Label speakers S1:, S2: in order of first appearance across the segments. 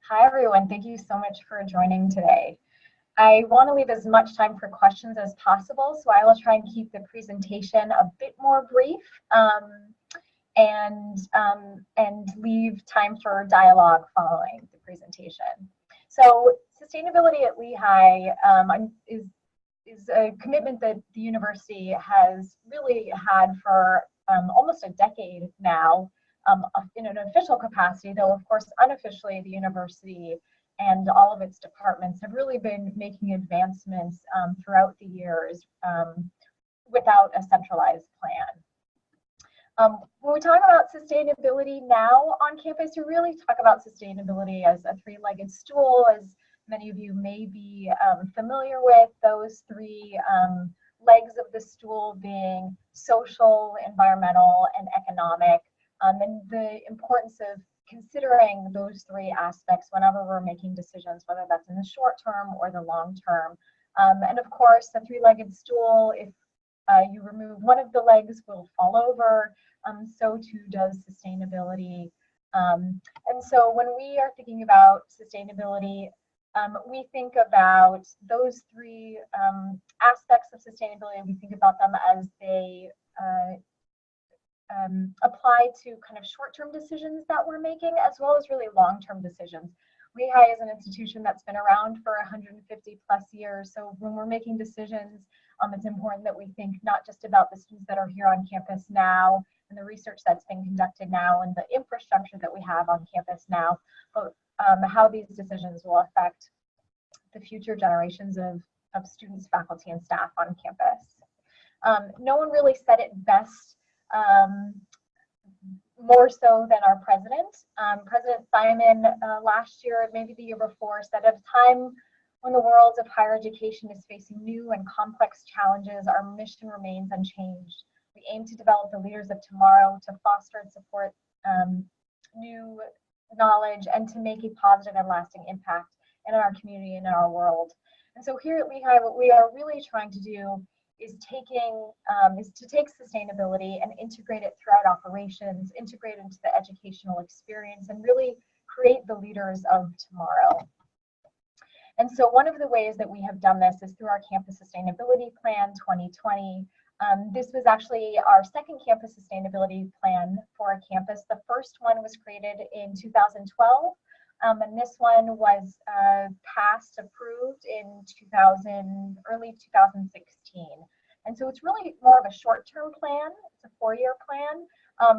S1: Hi, everyone. Thank you so much for joining today. I want to leave as much time for questions as possible, so I will try and keep the presentation a bit more brief and leave time for dialogue following the presentation. So sustainability at Lehigh is a commitment that the university has really had for almost a decade now, in an official capacity, though of course unofficially the university and all of its departments have really been making advancements throughout the years without a centralized plan. When we talk about sustainability now on campus, we really talk about sustainability as a three-legged stool, as many of you may be familiar with. Those three legs of the stool being social, environmental, and economic, and the importance of considering those three aspects whenever we're making decisions, whether that's in the short term or the long term. And of course, the three-legged stool, if you remove one of the legs, will fall over. So too does sustainability. And so when we are thinking about sustainability, we think about those three aspects of sustainability. We think about them as they apply to kind of short-term decisions that we're making, as well as really long-term decisions. Lehigh is an institution that's been around for 150 plus years. So when we're making decisions, it's important that we think not just about the students that are here on campus now and the research that's being conducted now and the infrastructure that we have on campus now, but how these decisions will affect the future generations of students, faculty, and staff on campus. No one really said it best more so than our president. President Simon last year, maybe the year before, said at a time when the world of higher education is facing new and complex challenges, our mission remains unchanged. We aim to develop the leaders of tomorrow, to foster and support new knowledge, and to make a positive and lasting impact in our community and in our world. And so here at Lehigh, what we are really trying to do is to take sustainability and integrate it throughout operations, integrate it into the educational experience, and really create the leaders of tomorrow. And so one of the ways that we have done this is through our Campus Sustainability Plan 2020. This was actually our second campus sustainability plan for a campus. The first one was created in 2012, and this one was passed, approved in early 2016. And so it's really more of a short-term plan. It's a 4-year plan,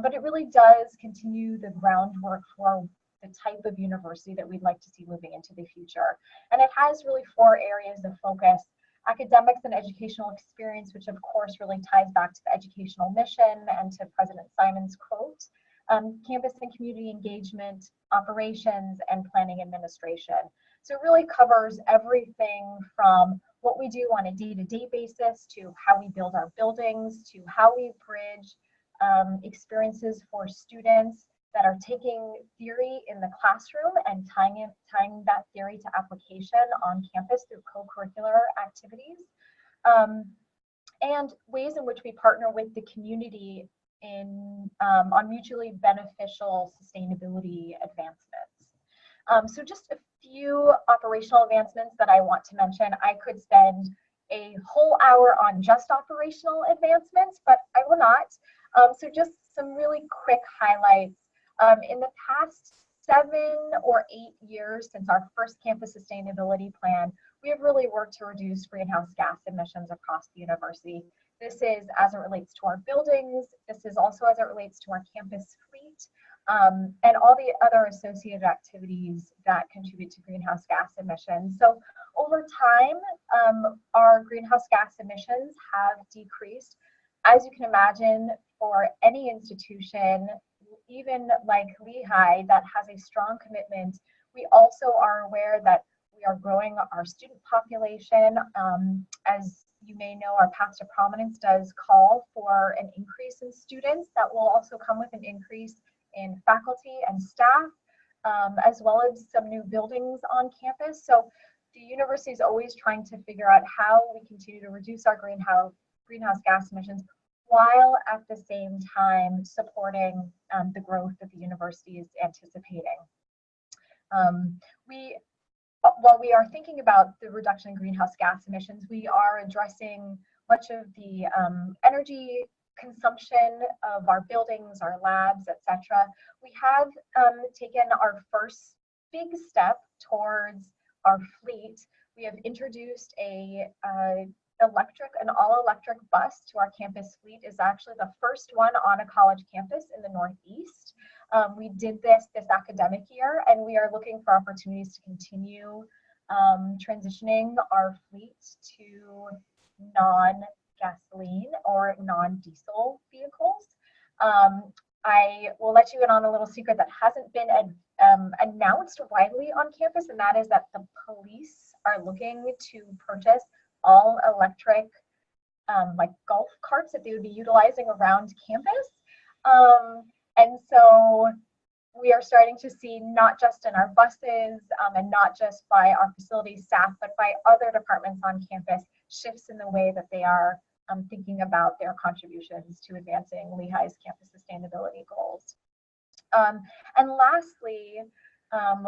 S1: but it really does continue the groundwork for the type of university that we'd like to see moving into the future. And it has really 4 areas of focus: academics and educational experience, which of course really ties back to the educational mission and to President Simon's quote, campus and community engagement, operations, and planning administration. So it really covers everything from what we do on a day-to-day basis to how we build our buildings, to how we bridge experiences for students that are taking theory in the classroom and tying that theory to application on campus through co-curricular activities, and ways in which we partner with the community on mutually beneficial sustainability advancements. So just a few operational advancements that I want to mention. I could spend a whole hour on just operational advancements, but I will not. So just some really quick highlights. In the past 7 or 8 years since our first campus sustainability plan, we have really worked to reduce greenhouse gas emissions across the university. This is as it relates to our buildings. This is also as it relates to our campus fleet, and all the other associated activities that contribute to greenhouse gas emissions. So over time, our greenhouse gas emissions have decreased. As you can imagine, for any institution, even like Lehigh, that has a strong commitment, we also are aware that we are growing our student population. As you may know, our Path to Prominence does call for an increase in students that will also come with an increase in faculty and staff, as well as some new buildings on campus. So the university is always trying to figure out how we continue to reduce our greenhouse gas emissions while at the same time supporting the growth that the university is anticipating. While we are thinking about the reduction in greenhouse gas emissions, we are addressing much of the energy consumption of our buildings, our labs, etc. We have taken our first big step towards our fleet. We have introduced an all-electric bus to our campus fleet. Is actually the first one on a college campus in the Northeast. We did this academic year, and we are looking for opportunities to continue transitioning our fleet to non-gasoline or non-diesel vehicles. I will let you in on a little secret that hasn't been announced widely on campus, and that is that the police are looking to purchase all electric like golf carts that they would be utilizing around campus. And so we are starting to see, not just in our buses and not just by our facility staff, but by other departments on campus, shifts in the way that they are thinking about their contributions to advancing Lehigh's campus sustainability goals. And lastly,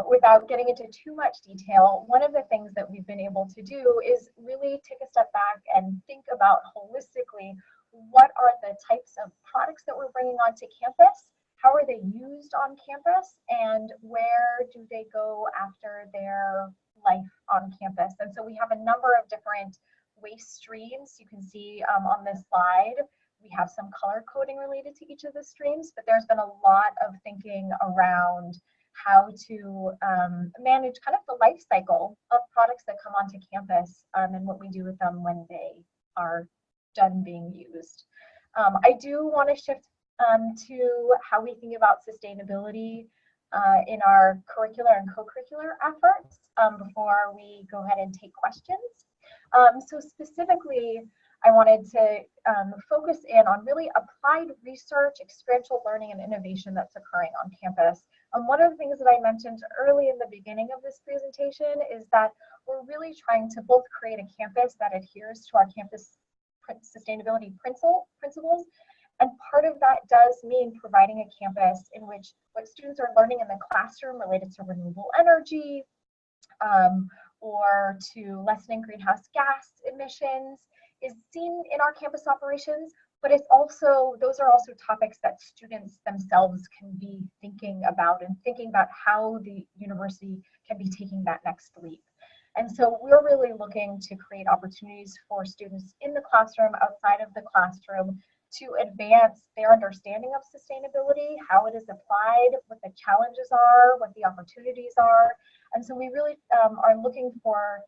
S1: without getting into too much detail, one of the things that we've been able to do is really take a step back and think about holistically, what are the types of products that we're bringing onto campus? How are they used on campus, and where do they go after their life on campus? And so we have a number of different waste streams. You can see on this slide, we have some color coding related to each of the streams, but there's been a lot of thinking around how to manage kind of the life cycle of products that come onto campus and what we do with them when they are done being used. I do want to shift to how we think about sustainability in our curricular and co-curricular efforts before we go ahead and take questions. So specifically, I wanted to focus in on really applied research, experiential learning, and innovation that's occurring on campus. One of the things that I mentioned early in the beginning of this presentation is that we're really trying to both create a campus that adheres to our campus sustainability principles, and part of that does mean providing a campus in which what students are learning in the classroom related to renewable energy or to lessening greenhouse gas emissions is seen in our campus operations, but it's also, those are also topics that students themselves can be thinking about and thinking about how the university can be taking that next leap. And so we're really looking to create opportunities for students in the classroom, outside of the classroom, to advance their understanding of sustainability, how it is applied, what the challenges are, what the opportunities are. And so we really are looking for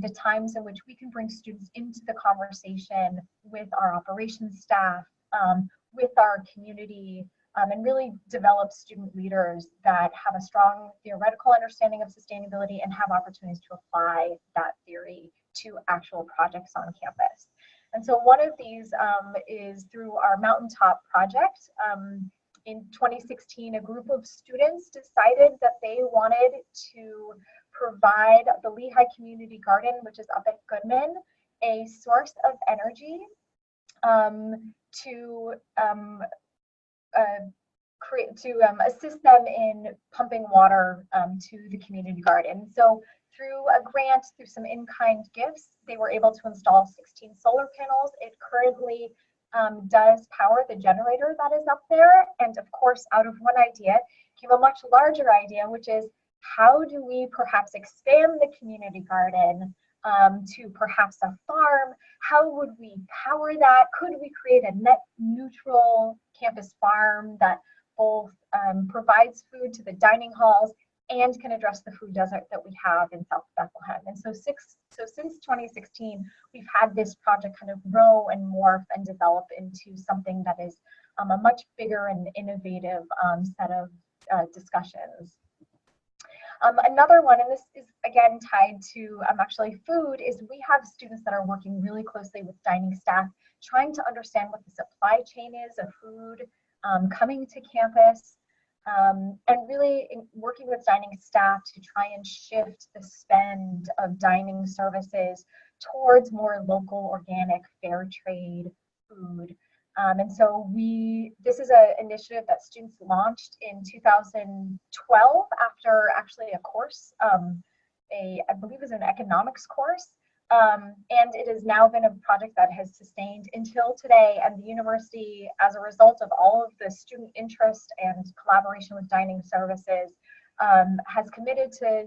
S1: the times in which we can bring students into the conversation with our operations staff, with our community, and really develop student leaders that have a strong theoretical understanding of sustainability and have opportunities to apply that theory to actual projects on campus. And so one of these is through our Mountaintop project. In 2016, a group of students decided that they wanted to provide the Lehigh Community Garden, which is up at Goodman, a source of energy to assist them in pumping water to the community garden. So through a grant, through some in-kind gifts, they were able to install 16 solar panels. It currently does power the generator that is up there. And of course, out of one idea came a much larger idea, which is how do we perhaps expand the community garden to perhaps a farm? How would we power that? Could we create a net neutral campus farm that both provides food to the dining halls and can address the food desert that we have in South Bethlehem? And so since 2016, we've had this project kind of grow and morph and develop into something that is a much bigger and innovative set of discussions. Another one, and this is again tied to actually food, is we have students that are working really closely with dining staff, trying to understand what the supply chain is of food coming to campus, and really working with dining staff to try and shift the spend of dining services towards more local, organic, fair trade food And so this is an initiative that students launched in 2012 after actually a course, I believe it was an economics course. And it has now been a project that has sustained until today, and the university, as a result of all of the student interest and collaboration with dining services, has committed to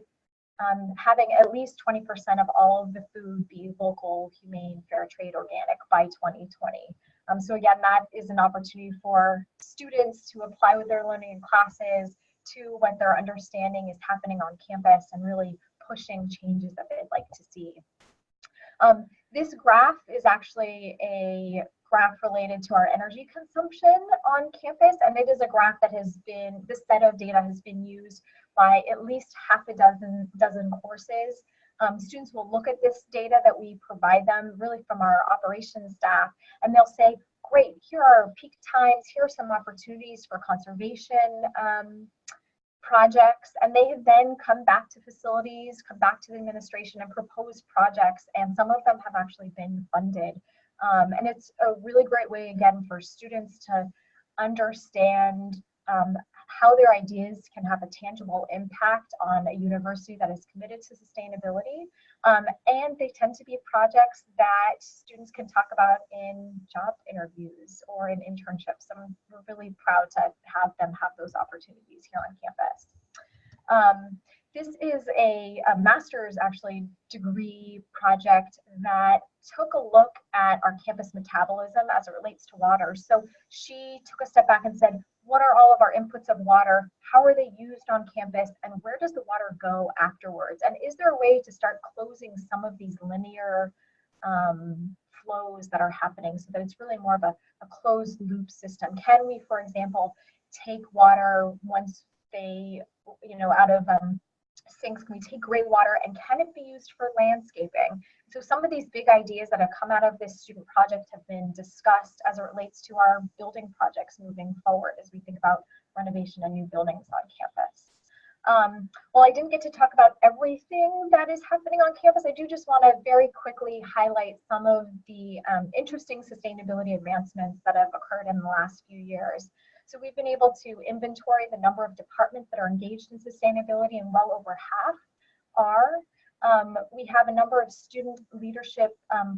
S1: having at least 20% of all of the food be local, humane, fair trade, organic by 2020. So again, that is an opportunity for students to apply with their learning in classes to what their understanding is happening on campus and really pushing changes that they'd like to see. This graph is actually a graph related to our energy consumption on campus, and it is a graph that has been, this set of data has been used by at least half a dozen courses. Students will look at this data that we provide them really from our operations staff, and they'll say, great, here are peak times, here are some opportunities for conservation projects, and they have then come back to facilities, come back to the administration and propose projects, and some of them have actually been funded. And it's a really great way, again, for students to understand how their ideas can have a tangible impact on a university that is committed to sustainability. And they tend to be projects that students can talk about in job interviews or in internships. And we're really proud to have them have those opportunities here on campus. This is a master's actually degree project that took a look at our campus metabolism as it relates to water. So she took a step back and said, what are all of our inputs of water? How are they used on campus? And where does the water go afterwards? And is there a way to start closing some of these linear flows that are happening so that it's really more of a closed loop system? Can we, for example, take water once they, out of sinks, can we take gray water, and can it be used for landscaping? So some of these big ideas that have come out of this student project have been discussed as it relates to our building projects moving forward as we think about renovation and new buildings on campus. While I didn't get to talk about everything that is happening on campus, I do just want to very quickly highlight some of the interesting sustainability advancements that have occurred in the last few years. So we've been able to inventory the number of departments that are engaged in sustainability, and well over half are. We have a number of student leadership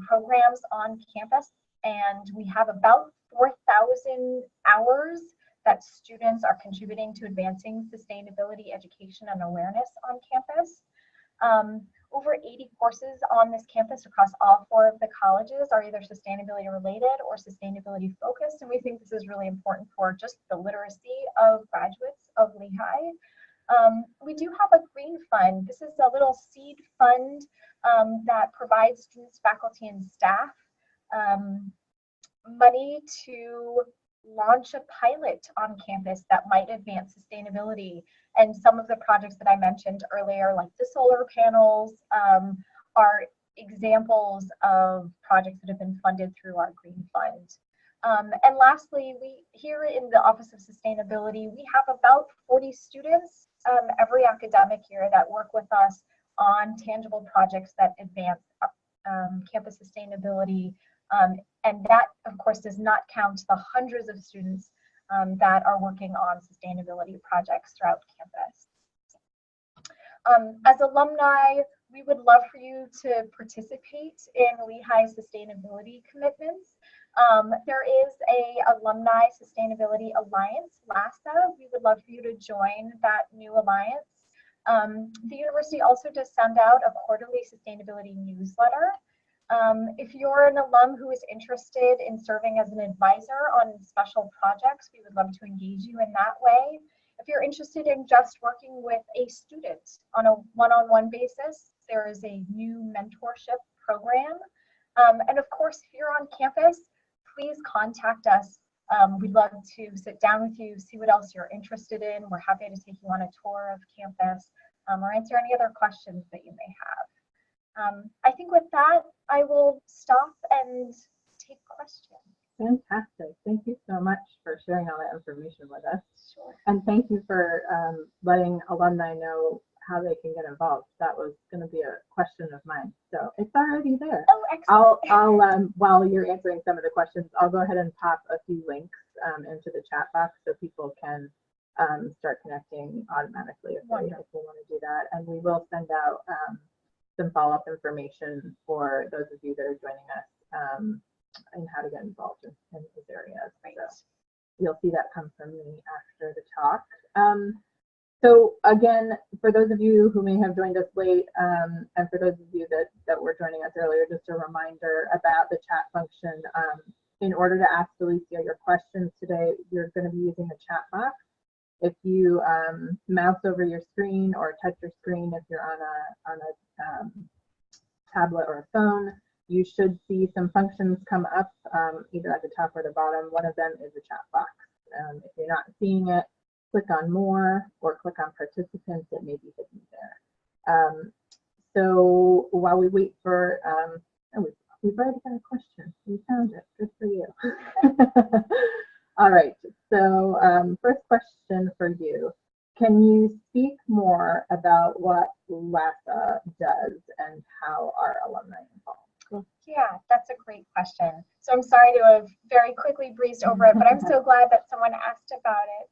S1: programs on campus, and we have about 4,000 hours that students are contributing to advancing sustainability education and awareness on campus. Over 80 courses on this campus across all 4 of the colleges are either sustainability related or sustainability focused, and we think this is really important for just the literacy of graduates of Lehigh. We do have a green fund. This is a little seed fund that provides students, faculty, and staff money to launch a pilot on campus that might advance sustainability. And some of the projects that I mentioned earlier, like the solar panels, are examples of projects that have been funded through our green fund. And lastly, we here in the Office of Sustainability, we have about 40 students every academic year that work with us on tangible projects that advance campus sustainability. And that, of course, does not count the hundreds of students that are working on sustainability projects throughout campus. As alumni, we would love for you to participate in Lehigh's sustainability commitments. There is a Alumni Sustainability Alliance, LASA. We would love for you to join that new alliance. The university also does send out a quarterly sustainability newsletter. If you're an alum who is interested in serving as an advisor on special projects, we would love to engage you in that way. If you're interested in just working with a student on a one-on-one basis, there is a new mentorship program. And of course, if you're on campus, please contact us. We'd love to sit down with you, see what else you're interested in. We're happy to take you on a tour of campus or answer any other questions that you may have. I think with that, I will stop and take questions.
S2: Fantastic. Thank you so much for sharing all that information with us.
S1: Sure.
S2: And thank you for letting alumni know how they can get involved. That was going to be a question of mine. So it's already there.
S1: Oh, excellent.
S2: I'll while you're answering some of the questions, I'll go ahead and pop a few links into the chat box so people can start connecting automatically if they want to do that. And we will send out some follow-up information for those of you that are joining us and how to get involved in these areas.
S1: Right.
S2: So you'll see that come from me after the talk. So again, for those of you who may have joined us late, and for those of you that were joining us earlier, just a reminder about the chat function. In order to ask Delicia your questions today, you're going to be using the chat box. If you mouse over your screen or touch your screen, if you're on a tablet or a phone, you should see some functions come up either at the top or the bottom. One of them is a chat box. If you're not seeing it, click on more or click on participants. It may be hidden there. So while we wait for, we've already got a question. We found it. Good for you. All right. So first question for you. Can you speak more about what LASA does and how our alumni involved?
S1: Yeah, that's a great question. So I'm sorry to have very quickly breezed over it, but I'm so glad that someone asked about it.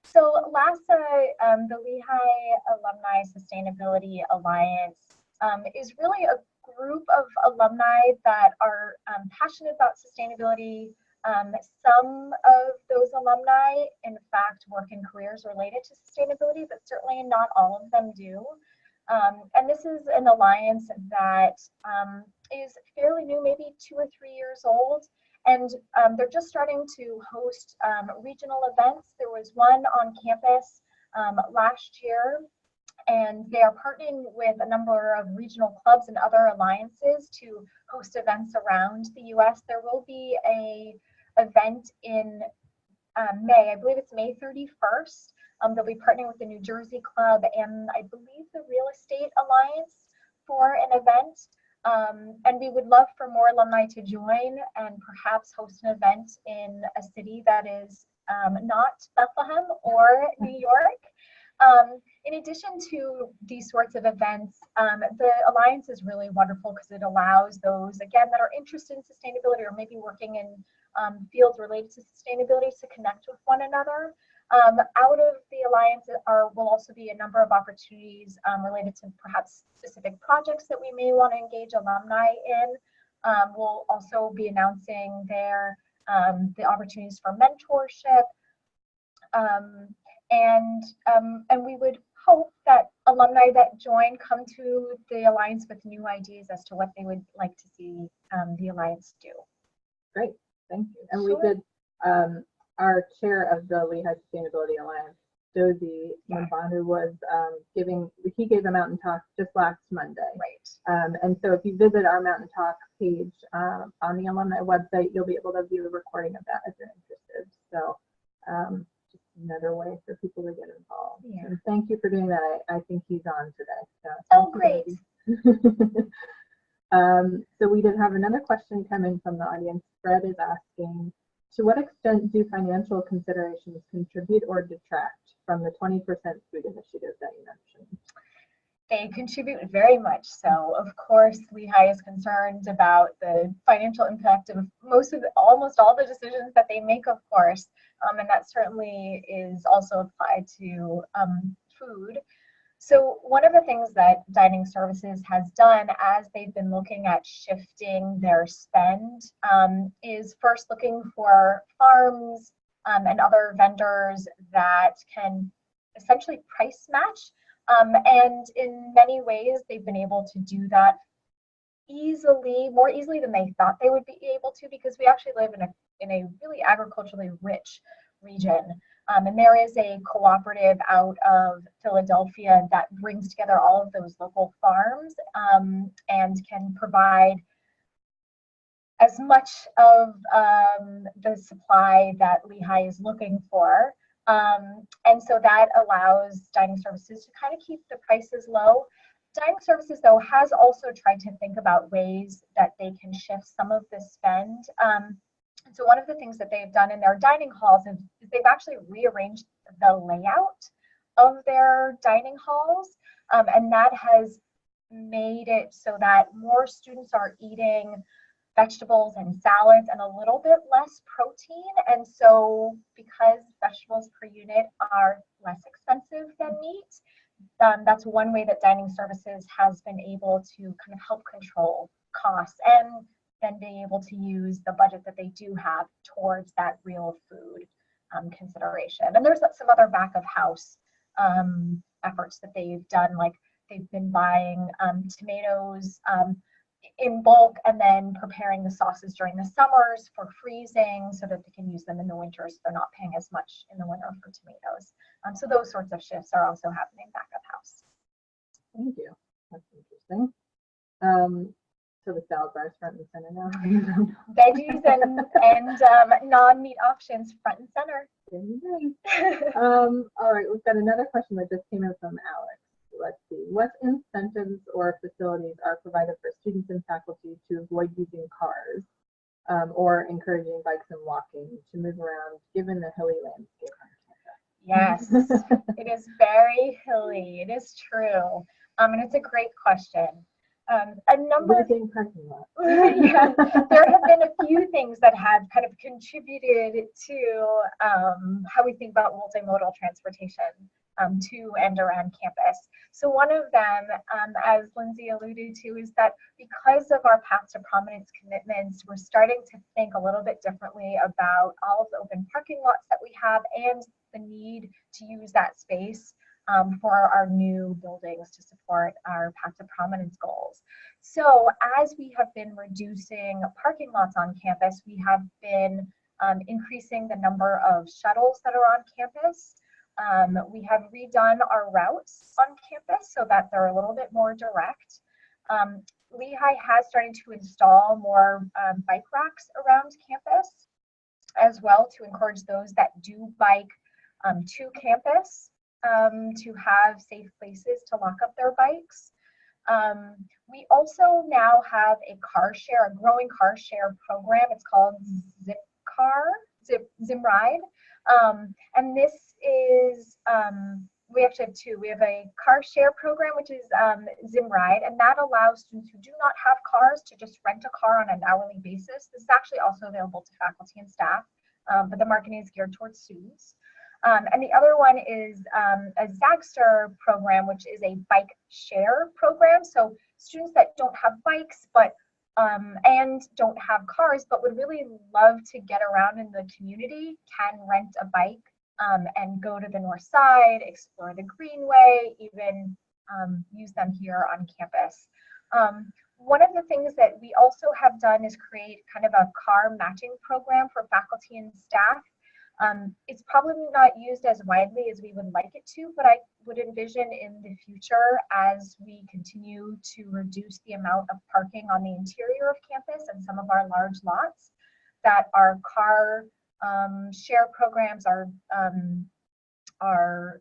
S1: So LASA, the Lehigh Alumni Sustainability Alliance, is really a group of alumni that are passionate about sustainability. Some of those alumni, in fact, work in careers related to sustainability, but certainly not all of them do. And this is an alliance that is fairly new, maybe 2 or 3 years old. And they're just starting to host regional events. There was one on campus last year, and they are partnering with a number of regional clubs and other alliances to host events around the US. There will be a event in May, I believe it's May 31st. They'll be partnering with the New Jersey Club and I believe the Real Estate Alliance for an event. And we would love for more alumni to join and perhaps host an event in a city that is not Bethlehem or New York. In addition to these sorts of events, the Alliance is really wonderful because it allows those, again, that are interested in sustainability or maybe working in fields related to sustainability to connect with one another. Out of the Alliance will also be a number of opportunities related to perhaps specific projects that we may want to engage alumni in. We'll also be announcing the opportunities for mentorship. And we would hope that alumni that join come to the Alliance with new ideas as to what they would like to see the Alliance do.
S2: Great, thank you. And
S1: Sure.
S2: we did, our chair of the Lehigh Sustainability Alliance, Josie Mambanu, was he gave a mountain talk just last Monday.
S1: Right.
S2: And so if you visit our mountain talk page on the alumni website, you'll be able to view a recording of that if you're interested. So just another way for people to get involved.
S1: Yeah.
S2: And thank you for doing that. I think he's on today. So
S1: Oh, great.
S2: So we did have another question come in from the audience. Fred is asking, to what extent do financial considerations contribute or detract from the 20% food initiative that you mentioned?
S1: They contribute very much so. Of course, Lehigh is concerned about the financial impact of almost all the decisions that they make, of course, and that certainly is also applied to food. So one of the things that Dining Services has done as they've been looking at shifting their spend is first looking for farms and other vendors that can essentially price match. And in many ways, they've been able to do that more easily than they thought they would be able to, because we actually live in a really agriculturally rich region. And there is a cooperative out of Philadelphia that brings together all of those local farms and can provide as much of the supply that Lehigh is looking for. And so that allows Dining Services to kind of keep the prices low. Dining Services, though, has also tried to think about ways that they can shift some of the spend. So one of the things that they've done in their dining halls is they've actually rearranged the layout of their dining halls And that has made it so that more students are eating vegetables and salads and a little bit less protein. And so because vegetables per unit are less expensive than meat, that's one way that dining services has been able to kind of help control costs and then be able to use the budget that they do have towards that real food consideration. And there's some other back of house efforts that they've done, like they've been buying tomatoes in bulk and then preparing the sauces during the summers for freezing so that they can use them in the winter, so they're not paying as much in the winter for tomatoes. So those sorts of shifts are also happening back of house.
S2: Thank you. That's interesting. So the salad bar is front and center now.
S1: Veggies and non-meat options front and center.
S2: Very nice. All right, we've got another question that just came in from Alex. Let's see. What incentives or facilities are provided for students and faculty to avoid using cars or encouraging bikes and walking to move around given the hilly landscape on campus?
S1: Yes, it is very hilly. It is true. And it's a great question. A number of
S2: parking lot.
S1: Yeah, there have been a few things that have kind of contributed to how we think about multimodal transportation to and around campus. So one of them, as Lindsay alluded to, is that because of our Path to Prominence commitments, we're starting to think a little bit differently about all of the open parking lots that we have and the need to use that space for our new buildings to support our Path to Prominence goals. So as we have been reducing parking lots on campus, we have been increasing the number of shuttles that are on campus. We have redone our routes on campus so that they're a little bit more direct. Lehigh has started to install more bike racks around campus as well to encourage those that do bike to campus to have safe places to lock up their bikes. We also now have a growing car share program. It's called Zimride. And this is, we actually have two. We have a car share program, which is Zimride, and that allows students who do not have cars to just rent a car on an hourly basis. This is actually also available to faculty and staff, but the marketing is geared towards students. And the other one is a Zagster program, which is a bike share program. So students that don't have bikes and don't have cars, but would really love to get around in the community, can rent a bike and go to the north side, explore the greenway, even use them here on campus. One of the things that we also have done is create kind of a car matching program for faculty and staff. It's probably not used as widely as we would like it to, but I would envision in the future, as we continue to reduce the amount of parking on the interior of campus and some of our large lots, that our car share programs, our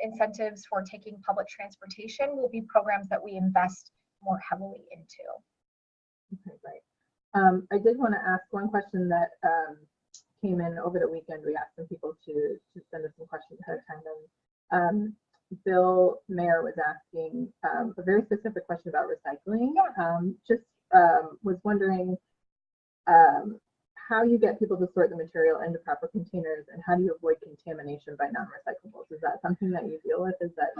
S1: incentives for taking public transportation will be programs that we invest more heavily into.
S2: Okay, great. I did want to ask one question that came in over the weekend. We asked some people to send us some questions ahead of time. Bill Mayer was asking a very specific question about recycling. Was wondering how you get people to sort the material into proper containers, and how do you avoid contamination by non-recyclables? Is that something that you deal with? Is that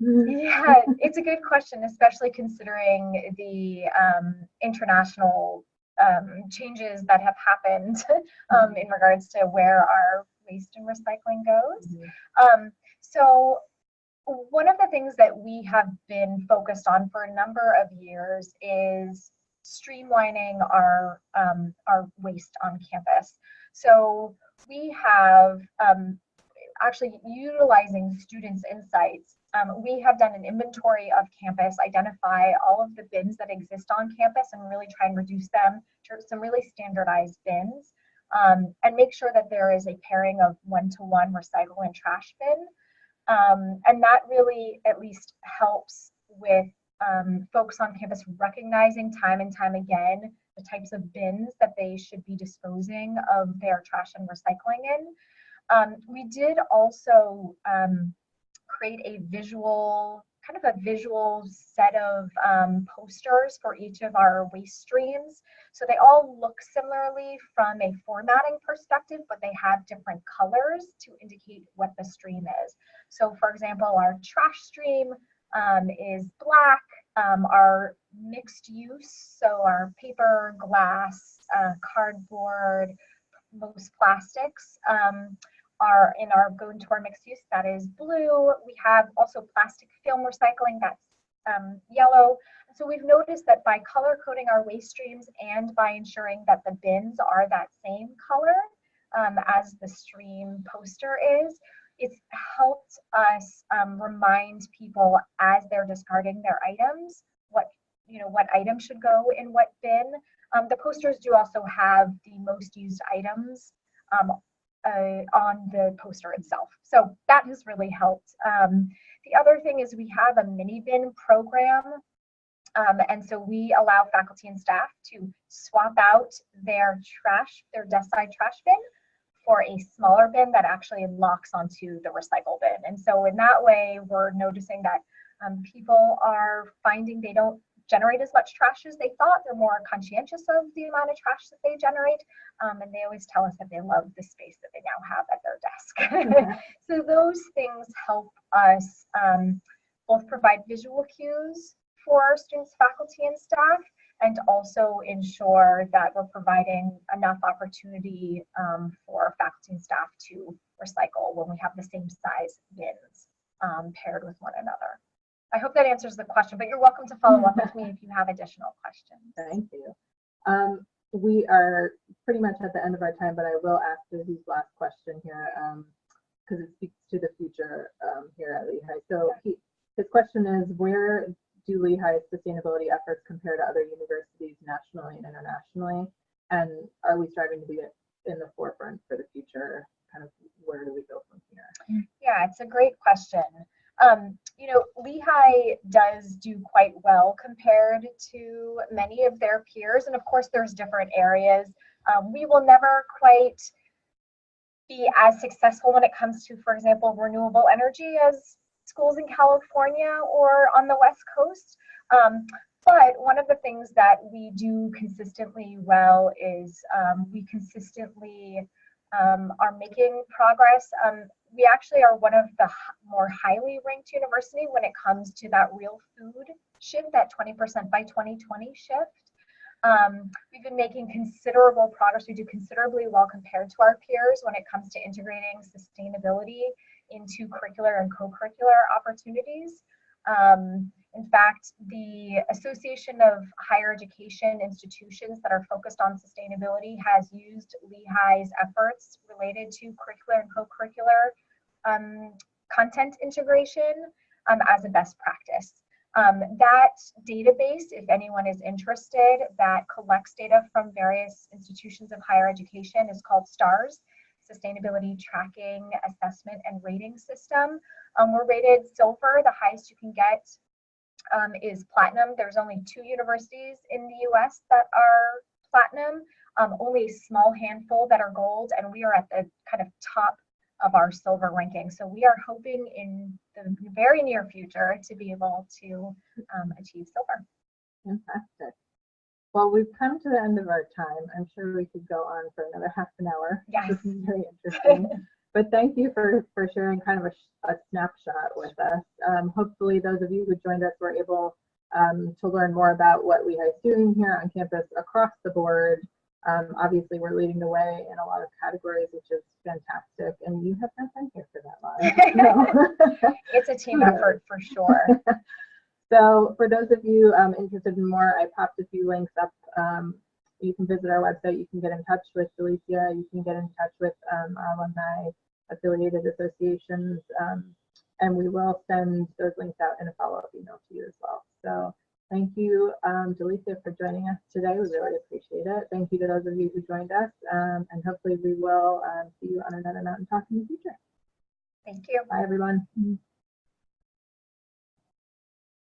S1: Yeah, it's a good question, especially considering the international changes that have happened in regards to where our waste and recycling goes. So one of the things that we have been focused on for a number of years is streamlining our waste on campus. So we have actually utilizing students' insights. We have done an inventory of campus, identify all of the bins that exist on campus and really try and reduce them to some really standardized bins, and make sure that there is a pairing of one-to-one recycle and trash bin. And that really at least helps with folks on campus recognizing time and time again the types of bins that they should be disposing of their trash and recycling in. We did also create a visual kind of a visual set of posters for each of our waste streams. So they all look similarly from a formatting perspective, but they have different colors to indicate what the stream is. So for example, our trash stream is black. Our mixed use, so our paper, glass, cardboard, most plastics are in our go into our mixed use, that is blue. We have also plastic film recycling, that's yellow. So we've noticed that by color coding our waste streams and by ensuring that the bins are that same color as the stream poster is, it's helped us remind people as they're discarding their items what item should go in what bin. The posters do also have the most used items on the poster itself. So that has really helped. The other thing is we have a mini bin program. And so we allow faculty and staff to swap out their desk side trash bin for a smaller bin that actually locks onto the recycle bin. And so in that way, we're noticing that people are finding they don't generate as much trash as they thought. They're more conscientious of the amount of trash that they generate. And they always tell us that they love the space that they now have at their desk. So those things help us both provide visual cues for our students, faculty, and staff, and also ensure that we're providing enough opportunity for faculty and staff to recycle when we have the same size bins paired with one another. I hope that answers the question, but you're welcome to follow up with me if you have additional questions.
S2: Thank you. We are pretty much at the end of our time, but I will ask Lizzie's last question here because it speaks to the future here at Lehigh. So his question is, where do Lehigh's sustainability efforts compare to other universities nationally and internationally? And are we striving to be in the forefront for the future? Kind of where do we go from here?
S1: Yeah, it's a great question. Lehigh does do quite well compared to many of their peers. And of course, there's different areas. We will never quite be as successful when it comes to, for example, renewable energy as schools in California or on the West Coast. But one of the things that we do consistently well is we consistently are making progress. We actually are one of the more highly ranked university when it comes to that real food shift, that 20% by 2020 shift. We've been making considerable progress. We do considerably well compared to our peers when it comes to integrating sustainability into curricular and co-curricular opportunities. In fact, the Association of Higher Education Institutions that are focused on sustainability has used Lehigh's efforts related to curricular and co-curricular content integration as a best practice. That database, if anyone is interested, that collects data from various institutions of higher education is called STARS, Sustainability Tracking, Assessment, and Rating System. We're rated silver. The highest you can get is platinum. There's only 2 universities in the US that are platinum, only a small handful that are gold, and we are at the kind of top of our silver ranking. So we are hoping in the very near future to be able to achieve silver.
S2: Fantastic. Well, we've come to the end of our time. I'm sure we could go on for another half an hour.
S1: Yes.
S2: This is very interesting. But thank you for sharing kind of a snapshot with us. Hopefully those of you who joined us were able to learn more about what Lehigh is doing here on campus across the board. Obviously, we're leading the way in a lot of categories, which is fantastic. And you have not been here for that long. No.
S1: It's a team effort for sure.
S2: So for those of you interested in more, I popped a few links up. You can visit our website. You can get in touch with Delicia. You can get in touch with our alumni affiliated associations. And we will send those links out in a follow-up email to you as well. So thank you, Delicia, for joining us today. We really appreciate it. Thank you to those of you who joined us. And hopefully we will see you on another Mountain Talk in the future.
S1: Thank you.
S2: Bye, everyone.